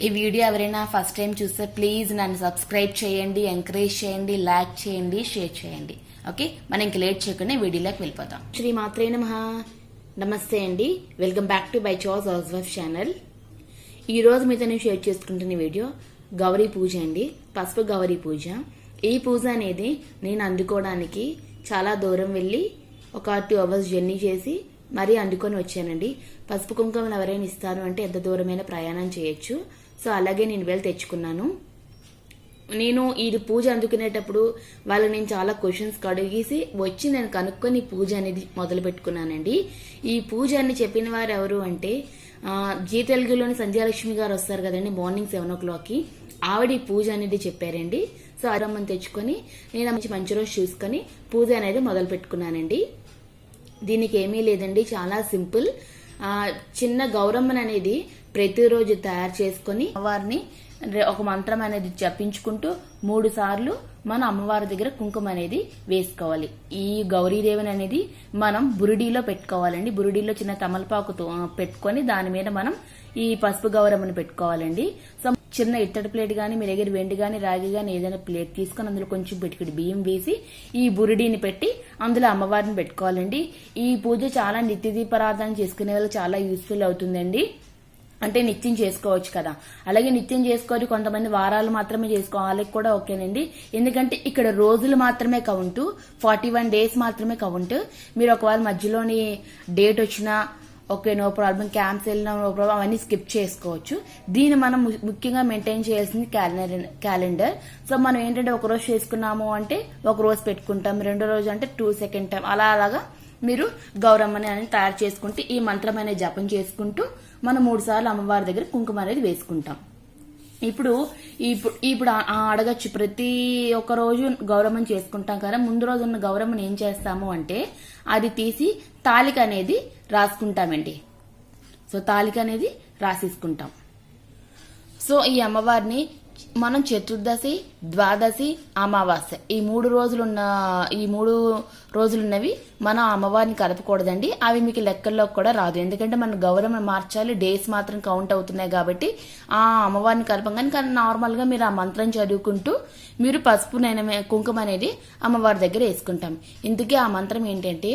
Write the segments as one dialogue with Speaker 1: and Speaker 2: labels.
Speaker 1: ఈ వీడియో ఎవరైనా first time చూస్తే ప్లీజ్ నన్ను సబ్స్క్రైబ్ చేయండి, ఎంకరేజ్ చేయండి, లైక్ చేయండి, షేర్ చేయండి. ఓకే, మనం ఇంక లేట్ చేయకుండా వీడియోలోకి వెళ్ళిపోతాం. శ్రీ మాత్రే నమః. నమస్తే అండి, welcome back to buy choice house wife channel. ఈ రోజు మీతో నేను షేర్ చేసుకుంటున్న వీడియో గౌరీ పూజ అండి, పసుపు గౌరీ పూజ. ఈ పూజ అనేది నేను అందుకోవడానికి చాలా దూరం వెళ్ళి ఒక 2 hours జర్నీ చేసి మరీ అందుకొని వచ్చానండి. పసుపు కుంకుమలు ఎవరైనా ఇస్తారు అంటే ఎంత దూరమైన ప్రయాణం చేయొచ్చు. సో అలాగే నేను వెళ్ళి తెచ్చుకున్నాను. నేను ఇది పూజ అందుకునేటప్పుడు వాళ్ళకి నేను చాలా క్వశ్చన్స్ అడిగేసి వచ్చి నేను కనుక్కొని పూజ అనేది మొదలు పెట్టుకున్నానండి. ఈ పూజ అని చెప్పిన వారు ఎవరు అంటే జీ తెలుగులోని సంధ్యాలక్ష్మి గారు వస్తారు కదండి, మార్నింగ్ 7 o'clock. ఆవిడ ఈ పూజ అనేది చెప్పారండి. సో అరమ్మని తెచ్చుకొని నేను మంచి రోజు చూసుకొని పూజ అనేది మొదలు పెట్టుకున్నానండి. దీనికి ఏమీ లేదండి, చాలా సింపుల్. చిన్న గౌరమ్మన్ అనేది ప్రతిరోజు తయారు చేసుకొని అమ్మవారిని ఒక మంత్రం అనేది జపించుకుంటూ 3 సార్లు మన అమ్మవారి దగ్గర కుంకుమ అనేది వేసుకోవాలి. ఈ గౌరీదేవిని అనేది మనం బురుడీలో పెట్టుకోవాలండి. బురుడీలో చిన్న తమలపాకుతో పెట్టుకొని దాని మీద మనం ఈ పసుపు గౌరమ్మని పెట్టుకోవాలండి. సో చిన్న ఇత్తడి ప్లేట్ గానీ, మీ దగ్గర వెండి గానీ, రాగి గానీ ఏదైనా ప్లేట్ తీసుకొని అందులో కొంచెం పిటికిడి బియ్యం వేసి ఈ బురుడీని పెట్టి అందులో అమ్మవారిని పెట్టుకోవాలండి. ఈ పూజ చాలా నిత్య దీపారాధన చేసుకునే వాళ్ళు చాలా యూస్ఫుల్ అవుతుందండి. అంటే నిత్యం చేసుకోవచ్చు కదా. అలాగే నిత్యం చేసుకోవాలి, కొంతమంది వారాలు మాత్రమే చేసుకోవాలి కూడా ఓకేనండి. ఎందుకంటే ఇక్కడ రోజులు మాత్రమే కౌంట్, 41 days మాత్రమే కౌంట్. మీరు ఒకవేళ మధ్యలోని డేట్ వచ్చినా ఓకే, నో ప్రాబ్లం. క్యాంప్స్ వెళ్ళినా నో ప్రాబ్లం, అవన్నీ స్కిప్ చేసుకోవచ్చు. దీన్ని మనం ముఖ్యంగా మెయింటైన్ చేయాల్సింది క్యాలెండర్. సో మనం ఏంటంటే ఒక రోజు చేసుకున్నాము అంటే ఒక రోజు పెట్టుకుంటాం, రెండో రోజు అంటే 2 second time, అలాగా మీరు గౌరమ్మని అనేది తయారు చేసుకుంటూ ఈ మంత్రం అనేది జపం చేసుకుంటూ మనం 3 సార్లు అమ్మవారి దగ్గర కుంకుమ అనేది వేసుకుంటాం. ఇప్పుడు అడగచ్చు, ప్రతి ఒక్క రోజు గౌరమ్మని చేసుకుంటాం కదా, ముందు రోజు ఉన్న గౌరమ్మని ఏం చేస్తాము అంటే అది తీసి తాలిక అనేది రాసుకుంటామండి. సో తాలిక అనేది రాసేసుకుంటాం. సో ఈ అమ్మవారిని మనం చతుర్దశి, ద్వాదశి, అమావాస్య ఈ 3 రోజులున్నవి మనం అమ్మవారిని కలపకూడదండి. అవి మీకు లెక్కల్లో కూడా రాదు. ఎందుకంటే మనం గౌరవం మార్చాలి, డేస్ మాత్రం కౌంట్ అవుతున్నాయి కాబట్టి ఆ అమ్మవారిని కలపం. కానీ నార్మల్ గా మీరు ఆ మంత్రం చదువుకుంటూ మీరు పసుపు కుంకుమ అనేది అమ్మవారి దగ్గర వేసుకుంటాం. ఇందుకే ఆ మంత్రం ఏంటంటే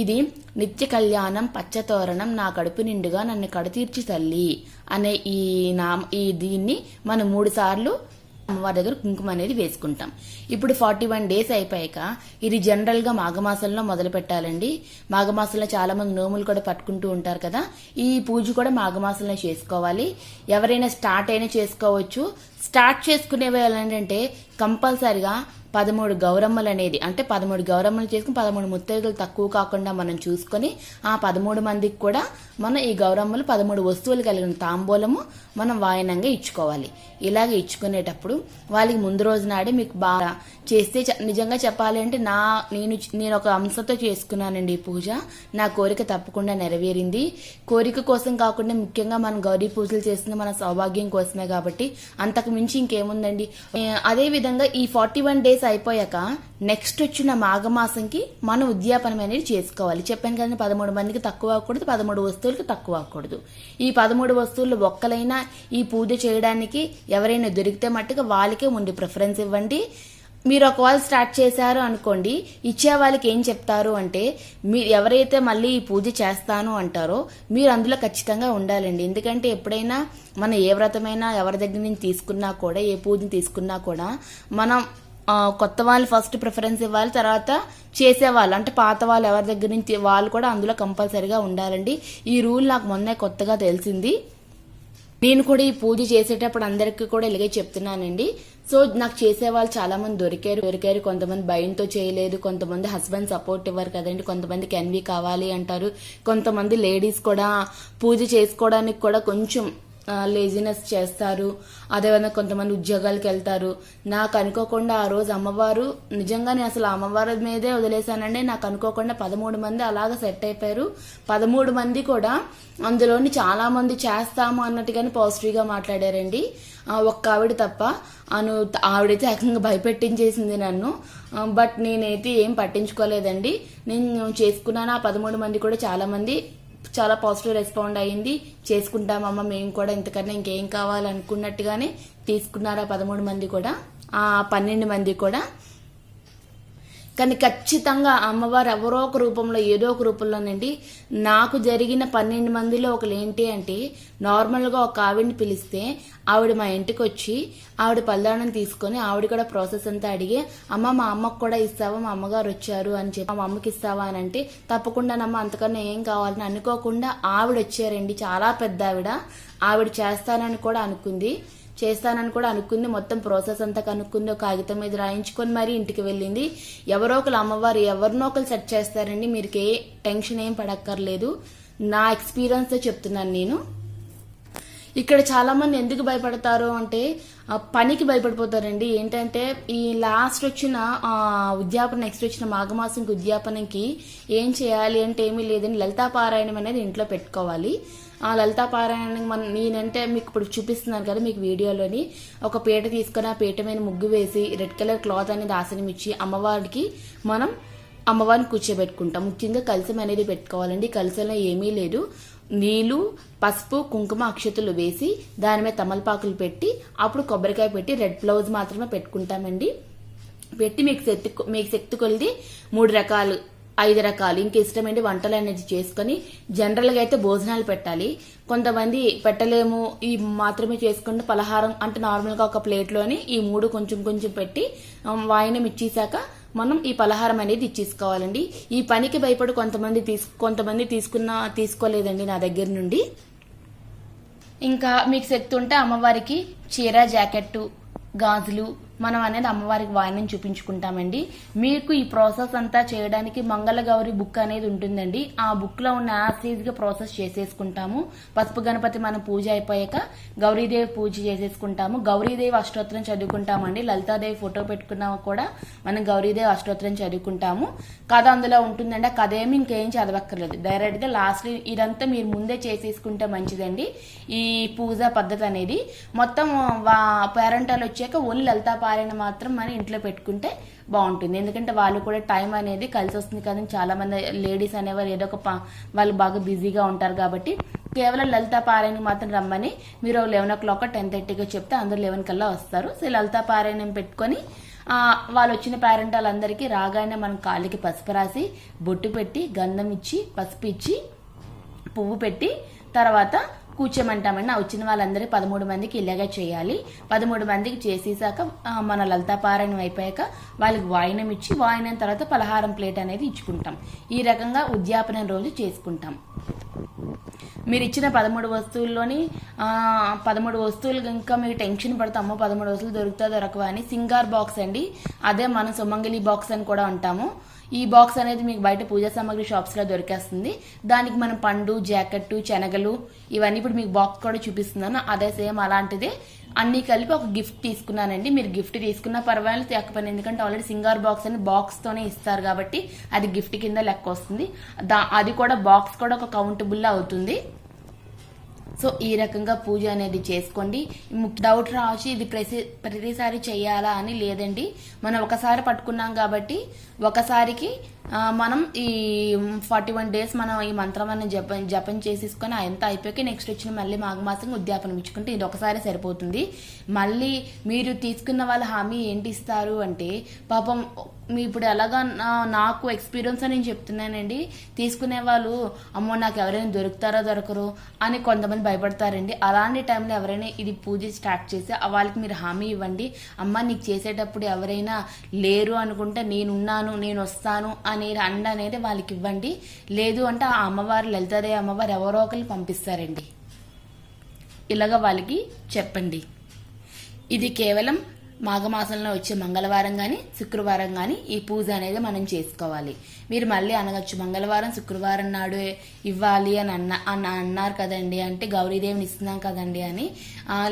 Speaker 1: ఇది నిత్య కళ్యాణం పచ్చతోరణం నా కడుపు నిండుగా నన్ను కడతీర్చి తల్లి అనే ఈ దీన్ని మనం 3 సార్లు అమ్మవారి దగ్గర కుంకుమ అనేది వేసుకుంటాం. ఇప్పుడు 41 days అయిపోయాక ఇది జనరల్ గా మాఘమాసంలో మొదలు పెట్టాలండి. మాఘమాసంలో చాలా మంది నోములు కూడా పట్టుకుంటూ ఉంటారు కదా, ఈ పూజ కూడా మాఘమాసంలో చేసుకోవాలి. ఎవరైనా స్టార్ట్ అయినా చేసుకోవచ్చు. స్టార్ట్ చేసుకునే వాళ్ళు ఏంటంటే కంపల్సరిగా 13 గౌరమ్మలు అనేది, అంటే 13 గౌరమ్మలు చేసుకుని 13 ముత్తైదులు తక్కువ కాకుండా మనం చూసుకొని ఆ 13 మందికి కూడా మనం ఈ గౌరమ్మలు 13 వస్తువులు కలిగిన తాంబూలము మనం వాయనంగా ఇచ్చుకోవాలి. ఇలాగ ఇచ్చుకునేటప్పుడు వాళ్ళకి ముందు రోజు నాడే మీకు బాగా చేస్తే, నిజంగా చెప్పాలి అంటే నేను ఒక అంశతో చేసుకున్నానండి ఈ పూజ. నా కోరిక తప్పకుండా నెరవేరింది. కోరిక కోసం కాకుండా ముఖ్యంగా మనం గౌరీ పూజలు చేస్తుంది మన సౌభాగ్యం కోసమే కాబట్టి అంతకు మించి ఇంకేముందండి. అదే విధంగా ఈ 41 days అయిపోయాక నెక్స్ట్ వచ్చిన మాఘమాసంకి మనం ఉద్యాపనం అనేది చేసుకోవాలి. చెప్పాను కదండి, 13 మందికి తక్కువ అవ్వకూడదు, 13 వస్తువులకి తక్కువ అవ్వకూడదు. ఈ 13 వస్తువులు ఒక్కలైనా ఈ పూజ చేయడానికి ఎవరైనా దొరికితే మట్టుగా వాళ్ళకే ముందు ప్రిఫరెన్స్ ఇవ్వండి. మీరు ఒకవేళ స్టార్ట్ చేశారు అనుకోండి, ఇచ్చే వాళ్ళకి ఏం చెప్తారు అంటే మీరు ఎవరైతే మళ్ళీ ఈ పూజ చేస్తాను అంటారో మీరు అందులో ఖచ్చితంగా ఉండాలండి. ఎందుకంటే ఎప్పుడైనా మనం ఏ వ్రతమైనా ఎవరి దగ్గర నుంచి తీసుకున్నా కూడా, ఏ పూజని తీసుకున్నా కూడా మనం కొత్త వాళ్ళు ఫస్ట్ ప్రిఫరెన్స్ ఇవ్వాలి, తర్వాత చేసేవాళ్ళు అంటే పాత వాళ్ళు ఎవరి దగ్గర నుంచి వాళ్ళు కూడా అందులో కంపల్సరీగా ఉండాలండి. ఈ రూల్ నాకు మొన్నే కొత్తగా తెలిసింది. నేను కూడా ఈ పూజ చేసేటప్పుడు అందరికీ కూడా ఇలాగే చెప్తున్నానండి. సో నాకు చేసేవాళ్ళు చాలా మంది దొరికారు. కొంతమంది భయంతో చేయలేదు, కొంతమంది హస్బెండ్ సపోర్ట్ ఇవ్వరు కదండి, కొంతమందికి ఎన్వి కావాలి అంటారు, కొంతమంది లేడీస్ కూడా పూజ చేసుకోవడానికి కూడా కొంచెం లేజినెస్ చేస్తారు. అదేవిధంగా కొంతమంది ఉద్యోగాలకు వెళ్తారు. నాకు అనుకోకుండా ఆ రోజు అమ్మవారు, నిజంగా నేను అసలు అమ్మవారి మీదే వదిలేశానండి. నాకు అనుకోకుండా 13 మంది అలాగా సెట్ అయిపోయారు. 13 మంది కూడా అందులోని చాలా మంది చేస్తాము అన్నట్టుగానే పాజిటివ్ గా మాట్లాడారండి. ఒక్క ఆవిడ తప్ప. ఆవిడైతే ఏకంగా భయపెట్టించేసింది నన్ను. బట్ నేనైతే ఏం పట్టించుకోలేదండి. నేను చేసుకున్నాను. ఆ 13 మంది కూడా చాలా మంది చాలా పాజిటివ్ రెస్పాండ్ అయ్యింది. చేసుకుంటామమ్మ మేము కూడా, ఇంతకన్నా ఇంకేం కావాలనుకున్నట్టుగానే తీసుకున్నారు ఆ 13 మంది కూడా, ఆ 12 మంది కూడా. కానీ ఖచ్చితంగా అమ్మవారు ఎవరో ఒక రూపంలో, ఏదో ఒక రూపంలోనండి. నాకు జరిగిన 12 మందిలో ఒకరు ఏంటి అంటే, నార్మల్గా ఒక ఆవిడని పిలిస్తే ఆవిడ మా ఇంటికి వచ్చి ఆవిడ పల్దానం తీసుకొని ఆవిడ కూడా ప్రాసెస్ అంతా అడిగి, అమ్మ మా అమ్మకు కూడా ఇస్తావా, మా అమ్మగారు వచ్చారు అని చెప్పి, మా అమ్మకి ఇస్తావా అని అంటే, తప్పకుండానమ్మ అంతకన్నా ఏం కావాలని అనుకోకుండా ఆవిడ వచ్చారండి. చాలా పెద్ద ఆవిడ చేస్తానని కూడా అనుకుంది, మొత్తం ప్రాసెస్ అంతా కనుక్కుంది, ఒక కాగితం మీద రాయించుకొని మరీ ఇంటికి వెళ్ళింది. ఎవరో ఒకరు అమ్మవారు ఎవరినో ఒకరు సెట్ చేస్తారండి, మీరు ఏ టెన్షన్ ఏం పడక్కర్లేదు. నా ఎక్స్పీరియన్స్ చెప్తున్నాను నేను. ఇక్కడ చాలా మంది ఎందుకు భయపడతారు అంటే, పనికి భయపడిపోతారండి. ఏంటంటే ఈ లాస్ట్ వచ్చిన ఉద్యాపన, నెక్స్ట్ వచ్చిన మాఘమాసంకి ఉద్యాపనకి ఏం చేయాలి అంటే ఏమీ లేదని లలితా పారాయణం అనేది ఇంట్లో పెట్టుకోవాలి. ఆ లలితా పారాయణం నేనంటే మీకు ఇప్పుడు చూపిస్తున్నాను కదా మీకు వీడియోలోని, ఒక పీట తీసుకొని ఆ పీట మీద ముగ్గు వేసి రెడ్ కలర్ క్లాత్ అనేది ఆసనం ఇచ్చి అమ్మవారిని కూర్చోబెట్టుకుంటాం. ముఖ్యంగా కలశం అనేది పెట్టుకోవాలండి. కలశంలో ఏమీ లేదు, నీళ్లు, పసుపు, కుంకుమ, అక్షతలు వేసి దాని మీద తమలపాకులు పెట్టి అప్పుడు కొబ్బరికాయ పెట్టి రెడ్ బ్లౌజ్ మాత్రమే పెట్టుకుంటామండి. పెట్టి మీకు శక్తి కొలిది 3 రకాలు 5 రకాలు ఇంక ఇష్టమైన వంటలు అనేది చేసుకుని, జనరల్గా అయితే భోజనాలు పెట్టాలి. కొంతమంది పెట్టలేము, ఈ మాత్రమే చేసుకుంటే పలహారం అంటే నార్మల్గా ఒక ప్లేట్లోని ఈ 3 కొంచెం కొంచెం పెట్టి వాయినం ఇచ్చేసాక మనం ఈ పలహారం అనేది ఇచ్చేసుకోవాలండి. ఈ పనికి భయపడి కొంతమంది తీసుకోలేదండి నా దగ్గర నుండి. ఇంకా మీకు శక్తి ఉంటే అమ్మవారికి చీర, జాకెట్టు, గాజులు మనం అనేది అమ్మవారికి వాయినం చూపించుకుంటామండి. మీకు ఈ ప్రాసెస్ అంతా చేయడానికి మంగళగౌరి బుక్ అనేది ఉంటుందండి. ఆ బుక్ లో ఉన్న యాసిడ్గా ప్రాసెస్ చేసేసుకుంటాము. పసుపు గణపతి మన పూజ అయిపోయాక గౌరీదేవి పూజ చేసేసుకుంటాము. గౌరీదేవి అష్టోత్తరం చదువుకుంటామండి. లలితాదేవి ఫోటో పెట్టుకున్నా కూడా మనం గౌరీదేవి అష్టోత్తరం చదువుకుంటాము. కథ అందులో ఉంటుందండి. ఆ కథ ఏమి ఇంకేం చదవక్కర్లేదు, డైరెక్ట్ గా లాస్ట్ ఇదంతా మీరు ముందే చేసేసుకుంటే మంచిదండి. ఈ పూజ పద్ధతి అనేది మొత్తం పేరెంటాలు వచ్చాక ఓన్లీ లలితా పారాయణ మాత్రం మన ఇంట్లో పెట్టుకుంటే బాగుంటుంది. ఎందుకంటే వాళ్ళు కూడా టైం అనేది కలిసి వస్తుంది కదా. చాలా మంది లేడీస్ అనేవారు ఏదో ఒక వాళ్ళు బాగా బిజీగా ఉంటారు కాబట్టి కేవలం లలితా పారాయణ మాత్రం రమ్మని మీరు 11 o'clock 10:30గా చెప్తే అందరూ 11 కల్లా వస్తారు. సో లలితా పారాయణం పెట్టుకొని వాళ్ళు వచ్చిన పేరెంట్ వాళ్ళందరికీ రాగానే మనం కాళ్ళకి పసుపు రాసి బొట్టు పెట్టి గంధం ఇచ్చి పసుపు ఇచ్చి పువ్వు పెట్టి తర్వాత కూర్చోమంటామండి. వచ్చిన వాళ్ళందరికీ 13 మందికి ఇలాగే చేయాలి. 13 మందికి చేసేసాక మన లలితా పారాయణం అయిపోయాక వాళ్ళకి వాయినం ఇచ్చి, వాయినం తర్వాత పలహారం ప్లేట్ అనేది ఇచ్చుకుంటాం. ఈ రకంగా ఉద్యాపనం రోజు చేసుకుంటాం. మీరు ఇచ్చిన 13 వస్తువుల్లోని 13 వస్తువులు ఇంకా మీకు టెన్షన్ పడతాము 13 వస్తువులు దొరకవా అని సింగార్ బాక్స్ అండి, అదే మనం సుమంగళి బాక్స్ అని కూడా అంటాము. ఈ బాక్స్ అనేది మీకు బయట పూజా సామాగ్రి షాప్స్ లో దొరికేస్తుంది. దానికి మనం పండు, జాకెట్, శనగలు ఇవన్నీ ఇప్పుడు మీకు బాక్స్ కూడా చూపిస్తున్నాను. అదే సేమ్ అలాంటిదే అన్ని కలిపి ఒక గిఫ్ట్ తీసుకున్నానండి. మీరు గిఫ్ట్ తీసుకున్నా పర్వాలేదు, తేకపోయినా, ఎందుకంటే ఆల్రెడీ సింగార్ బాక్స్ అని బాక్స్ తోనే ఇస్తారు కాబట్టి అది గిఫ్ట్ కింద లెక్క వస్తుంది. అది కూడా బాక్స్ కూడా ఒక కౌంటబుల్ అవుతుంది. సో ఈ రకంగా పూజ అనేది చేసుకోండి. డౌట్ రావచ్చు ఇది ప్రతిసారి చెయ్యాలా అని. లేదండి, మనం ఒకసారి పట్టుకున్నాం కాబట్టి ఒకసారికి మనం ఈ 41 days మనం ఈ మంత్రం అని జపం చేసేసుకొని ఎంత అయిపోయాక నెక్స్ట్ వచ్చిన మళ్ళీ మాఘమాసం ఉద్యాపనం ఇచ్చుకుంటే ఇది ఒకసారి సరిపోతుంది. మళ్ళీ మీరు తీసుకున్న వాళ్ళ హామీ ఏంటి ఇస్తారు అంటే, పాపం మీ ఇప్పుడు ఎలాగా నాకు ఎక్స్పీరియన్స్ అని నేను చెప్తున్నానండి. తీసుకునే వాళ్ళు అమ్మో నాకు ఎవరైనా దొరకరు అని కొంతమంది భయపడతారండి. అలాంటి టైంలో ఎవరైనా ఇది పూజ స్టార్ట్ చేసి వాళ్ళకి మీరు హామీ ఇవ్వండి. అమ్మ నీకు చేసేటప్పుడు ఎవరైనా లేరు అనుకుంటే నేనున్నాను, నేను వస్తాను అనే అండ అనేది వాళ్ళకి ఇవ్వండి. లేదు అంటే ఆ అమ్మవారు లలితాదేవి అమ్మవారు ఎవరో ఒకరిని పంపిస్తారండి. ఇలాగ వాళ్ళకి చెప్పండి. ఇది కేవలం మాఘమాసంలో వచ్చే మంగళవారం కానీ శుక్రవారం కానీ ఈ పూజ అనేది మనం చేసుకోవాలి. మీరు మళ్ళీ అనగచ్చు మంగళవారం శుక్రవారం నాడు ఇవ్వాలి అని అన్నారు కదండి, అంటే గౌరీదేవిని ఇస్తున్నాం కదండి అని.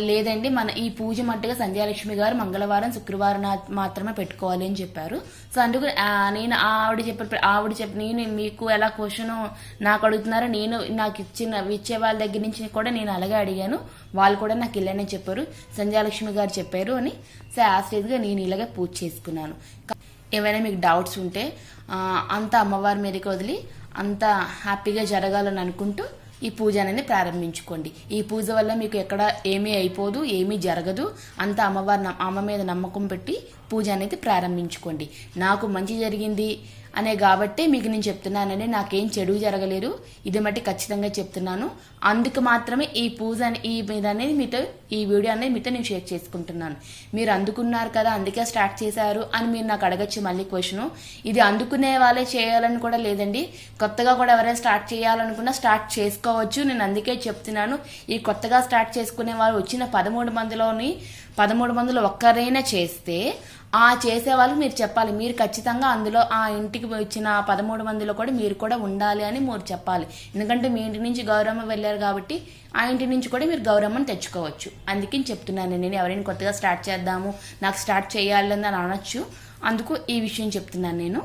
Speaker 1: లేదండి, మన ఈ పూజ మట్టుగా సంధ్యాలక్ష్మి గారు మంగళవారం శుక్రవారం మాత్రమే పెట్టుకోవాలి అని చెప్పారు. సో అందుకు నేను నేను మీకు ఎలా క్వశ్చన్ నాకు అడుగుతున్నారో నేను నాకు ఇచ్చే వాళ్ళ దగ్గర నుంచి కూడా నేను అలాగే అడిగాను. వాళ్ళు కూడా నాకు ఇలానే చెప్పారు, సంధ్యాలక్ష్మి గారు చెప్పారు అని. సో యాస్టేజ్గా నేను ఇలాగే పూజ చేసుకున్నాను. ఏమైనా మీకు డౌట్స్ ఉంటే అంతా అమ్మవారి మీదకి వదిలి అంతా హ్యాపీగా జరగాలని అనుకుంటూ ఈ పూజ అనేది ప్రారంభించుకోండి. ఈ పూజ వల్ల మీకు ఎక్కడ ఏమీ అయిపోదు, ఏమీ జరగదు. అంతా అమ్మ మీద నమ్మకం పెట్టి పూజ అనేది ప్రారంభించుకోండి. నాకు మంచి జరిగింది అనే కాబట్టి మీకు నేను చెప్తున్నానండి, నాకేం చెడు జరగలేదు, ఇది మట్టి ఖచ్చితంగా చెప్తున్నాను. అందుకు మాత్రమే ఈ పూజ ఈ మీద అనేది మీతో ఈ వీడియో అనేది మీతో నేను షేర్ చేసుకుంటున్నాను. మీరు అందుకున్నారు కదా అందుకే స్టార్ట్ చేశారు అని మీరు నాకు అడగచ్చు మళ్ళీ క్వశ్చను. ఇది అందుకునే వాళ్ళే చేయాలని కూడా లేదండి, కొత్తగా కూడా ఎవరైనా స్టార్ట్ చేయాలనుకున్నా స్టార్ట్ చేసుకోవచ్చు. నేను అందుకే చెప్తున్నాను, ఈ కొత్తగా స్టార్ట్ చేసుకునే వాళ్ళు వచ్చిన 13 మందిలో ఒక్కరైనా చేస్తే ఆ చేసే వాళ్ళకి మీరు చెప్పాలి, మీరు ఖచ్చితంగా అందులో ఆ ఇంటికి వచ్చిన 13 మందిలో కూడా మీరు కూడా ఉండాలి అని మీరు చెప్పాలి. ఎందుకంటే మీ ఇంటి నుంచి గౌరమ్మ వెళ్ళారు కాబట్టి ఆ ఇంటి నుంచి కూడా మీరు గౌరమ్మని తెచ్చుకోవచ్చు. అందుకని చెప్తున్నాను నేను, ఎవరైనా కొత్తగా స్టార్ట్ చేద్దాము నాకు స్టార్ట్ చేయాలని అనొచ్చు, అందుకు ఈ విషయం చెప్తున్నాను నేను.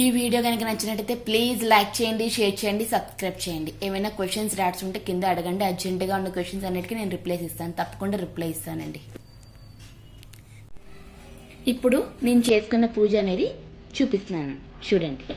Speaker 1: ఈ వీడియో కనుక నచ్చినట్టయితే ప్లీజ్ లైక్ చేయండి, షేర్ చేయండి, సబ్స్క్రైబ్ చేయండి. ఏమైనా క్వశ్చన్స్ రాట్స్ ఉంటే కింద అడగండి, అర్జెంటుగా ఉన్న క్వశ్చన్స్ అన్నిటికీ నేను రిప్లైస్ ఇస్తాను, తప్పకుండా రిప్లై ఇస్తానండి. ఇప్పుడు నేను చేసుకున్న పూజ అనేది చూపిస్తున్నాను చూడండి.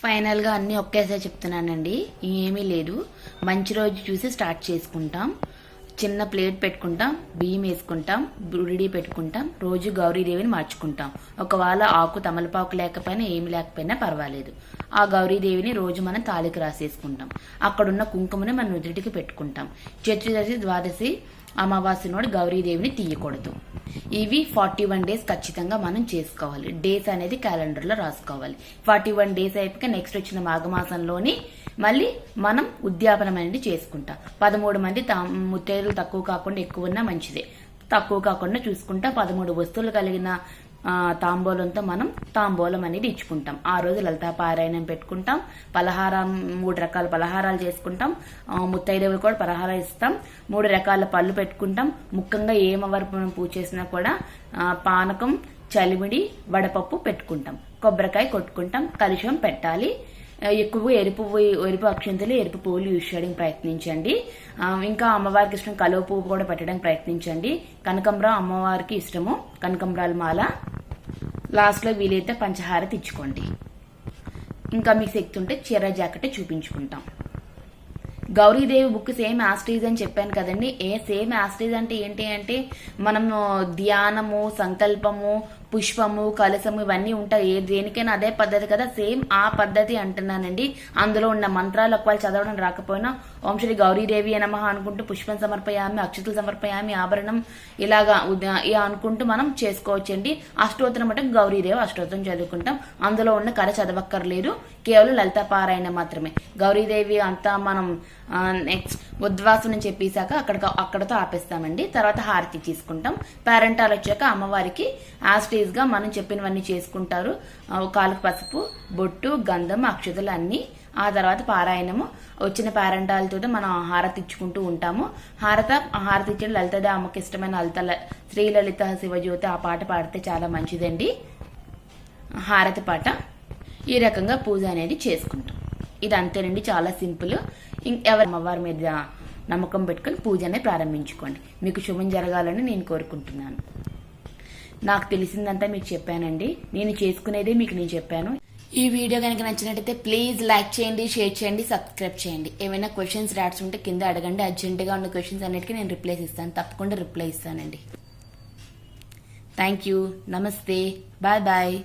Speaker 1: ఫైనల్గా అన్నీ ఒకేసారి చెప్తున్నానండి, ఏమీ లేదు. మంచి రోజు చూసి స్టార్ట్ చేసుకుంటాం. చిన్న ప్లేట్ పెట్టుకుంటాం, బియ్యం వేసుకుంటాం, బుడిడి పెట్టుకుంటాం, రోజు గౌరీదేవిని మార్చుకుంటాం. ఒకవేళ ఆకు తమలపాకు లేకపోయినా ఏమి లేకపోయినా పర్వాలేదు, ఆ గౌరీదేవిని రోజు మనం తాళికి రాసేసుకుంటాం. అక్కడున్న కుంకుమని మన నుదుటికి పెట్టుకుంటాం. చతుర్దశి, ద్వాదశి, అమావాస్య నాడు గౌరీదేవిని తీయకూడదు. ఇవి 41 డేస్ ఖచ్చితంగా మనం చేసుకోవాలి. డేస్ అనేది క్యాలెండర్లో రాసుకోవాలి. 41 డేస్ అయిపోయి నెక్స్ట్ వచ్చిన మాఘమాసంలోని మళ్ళీ మనం ఉద్యాపనం అనేది చేసుకుంటాం. 13 మంది ముత్తైదులు తక్కువ కాకుండా ఎక్కువ ఉన్నా మంచిదే, తక్కువ కాకుండా చూసుకుంటా 13 వస్తువులు కలిగిన తాంబూలంతో మనం తాంబూలం అనేది ఇచ్చుకుంటాం. ఆ రోజు లలితా పారాయణం పెట్టుకుంటాం. పలహారం 3 రకాల పలహారాలు చేసుకుంటాం. ముత్తైదువులు కూడా పలహారం ఇస్తాం. 3 రకాల పళ్ళు పెట్టుకుంటాం. ముఖ్యంగా ఏమవరపు పూజ చేసినా కూడా పానకం, చలిమిడి, వడపప్పు పెట్టుకుంటాం. కొబ్బరికాయ కొట్టుకుంటాం. కలుషం పెట్టాలి. ఎక్కువ ఎరుపు అక్షంతలు, ఎరుపు పువ్వులు యూజ్ చేయడానికి ప్రయత్నించండి. ఇంకా అమ్మవారికి ఇష్టం కలువ పువ్వు కూడా పెట్టడానికి ప్రయత్నించండి. కనకంబరం అమ్మవారికి ఇష్టము, కనకంబరాల మాల. లాస్ట్ లో వీలైతే పంచహారతి ఇచ్చుకోండి. ఇంకా మీకు శక్తి ఉంటే చీర జాకెట్ చూపించుకుంటాం. గౌరీదేవి బుక్ సేమ్ యాస్టీజ్ అని చెప్పాను కదండి. సేమ్ యాస్టీజ్ అంటే ఏంటి అంటే మనము ధ్యానము, సంకల్పము, పుష్పము, కలసము ఇవన్నీ ఉంటాయి. దేనికైనా అదే పద్ధతి కదా, సేమ్ ఆ పద్ధతి అంటున్నానండి. అందులో ఉన్న మంత్రాలు ఒకవేళ చదవడం రాకపోయినా ఓం శ్రీ గౌరీదేవి నమః అనుకుంటూ పుష్పం సమర్పయామి, అక్షతలు సమర్పయామి, ఆభరణం ఇలాగా అనుకుంటూ మనం చేసుకోవచ్చండి. అష్టోత్తరం అంటే గౌరీదేవి అష్టోత్తరం చదువుకుంటాం. అందులో ఉన్న కథ చదవక్కర్లేదు, కేవలం లలిత పారాయణ మాత్రమే. గౌరీదేవి అంతా మనం నెక్స్ట్ ఉద్వాసనం చెప్పేశాక అక్కడతో ఆపేస్తామండి. తర్వాత హారతి తీసుకుంటాం. పేరెంటాలు వచ్చాక అమ్మవారికి యాస్టీజ్ గా మనం చెప్పినవన్నీ చేసుకుంటారు. కాలుకు పసుపు, బొట్టు, గంధం, అక్షతలు అన్ని. ఆ తర్వాత పారాయణము. వచ్చిన పేరెంటాలతో మనం హారతి ఇచ్చుకుంటూ ఉంటాము. హారతి ఇచ్చిన లలితదే అమ్మకి ఇష్టమైన శ్రీ లలిత శివజ్యోతి ఆ పాట పాడితే చాలా మంచిదండి. హారతి పాట. ఈ రకంగా పూజ అనేది చేసుకుంటాం. ఇది అంతేనండి, చాలా సింపుల్. ఎవరి అమ్మవారి మీద నమ్మకం పెట్టుకుని పూజ అనేది ప్రారంభించుకోండి. మీకు శుభం జరగాలని నేను కోరుకుంటున్నాను. నాకు తెలిసిందంతా మీకు చెప్పానండి. నేను చేసుకునేదే మీకు నేను చెప్పాను. ఈ వీడియో కనుక నచ్చినట్టయితే ప్లీజ్ లైక్ చేయండి, షేర్ చేయండి, సబ్స్క్రైబ్ చేయండి. ఏమైనా క్వశ్చన్స్ డాట్స్ ఉంటే కింద అడగండి. అర్జెంటుగా ఉన్న క్వశ్చన్స్ అన్నిటికీ నేను రిప్లైస్ ఇస్తాను. తప్పకుండా రిప్లై ఇస్తానండి. Thank you. నమస్తే. Bye bye.